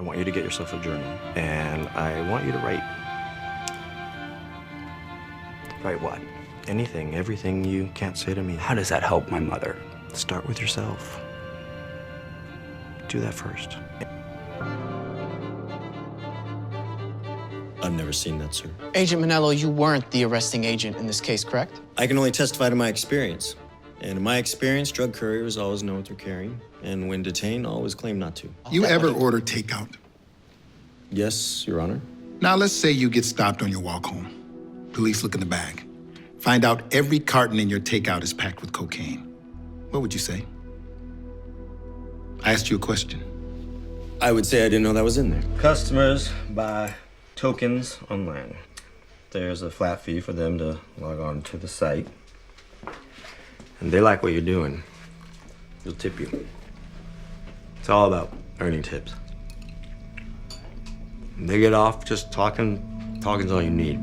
I want you to get yourself a journal, and I want you to write. Write what? Anything, everything you can't say to me. How does that help my mother? Start with yourself. Do that first. I've never seen that, sir. Agent Manello, you weren't the arresting agent in this case, correct? I can only testify to my experience. And in my experience, drug couriers always know what they're carrying. And when detained, always claim not to. You ever order takeout? Yes, Your Honor. Now let's say you get stopped on your walk home. Police look in the bag. Find out every carton in your takeout is packed with cocaine. What would you say? I asked you a question. I would say I didn't know that was in there. Customers buy tokens online. There's a flat fee for them to log on to the site. And they like what you're doing. They'll tip you. It's all about earning tips. They get off just talking. Talking's all you need.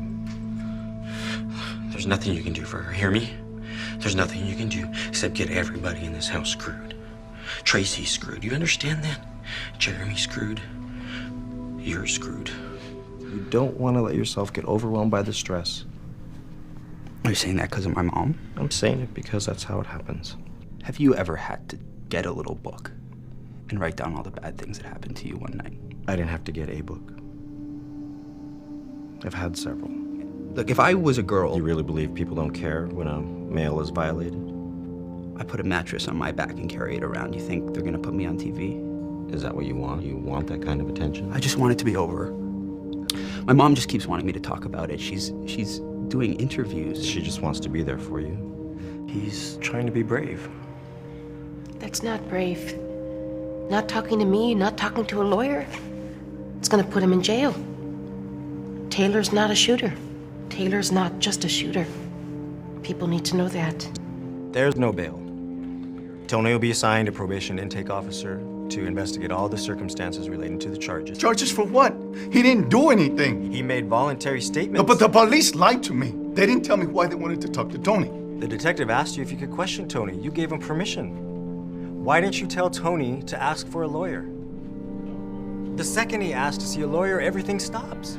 There's nothing you can do for her, hear me? There's nothing you can do except get everybody in this house screwed. Tracy's screwed, you understand that? Jeremy's screwed. You're screwed. You don't want to let yourself get overwhelmed by the stress. Are you saying that because of my mom? I'm saying it because that's how it happens. Have you ever had to get a little book and write down all the bad things that happened to you one night? I didn't have to get a book. I've had several. Look, if I was a girl... You really believe people don't care when a male is violated? I put a mattress on my back and carry it around. You think they're gonna put me on TV? Is that what you want? You want that kind of attention? I just want it to be over. My mom just keeps wanting me to talk about it. She's doing interviews. She just wants to be there for you. He's trying to be brave. That's not brave. Not talking to me, not talking to a lawyer. It's gonna put him in jail. Taylor's not a shooter. Taylor's not just a shooter. People need to know that. There's no bail. Tony will be assigned a probation intake officer to investigate all the circumstances relating to the charges. Charges for what? He didn't do anything. He made voluntary statements. No, but the police lied to me. They didn't tell me why they wanted to talk to Tony. The detective asked you if you could question Tony. You gave him permission. Why didn't you tell Tony to ask for a lawyer? The second he asked to see a lawyer, everything stops.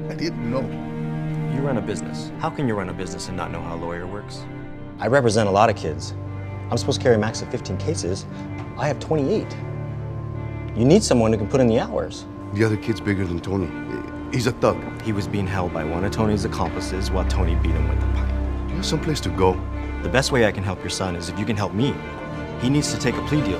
I didn't know. You run a business. How can you run a business and not know how a lawyer works? I represent a lot of kids. I'm supposed to carry a max of 15 cases. I have 28. You need someone who can put in the hours. The other kid's bigger than Tony. He's a thug. He was being held by one of Tony's accomplices while Tony beat him with a pipe. Do you have someplace to go? The best way I can help your son is if you can help me. He needs to take a plea deal.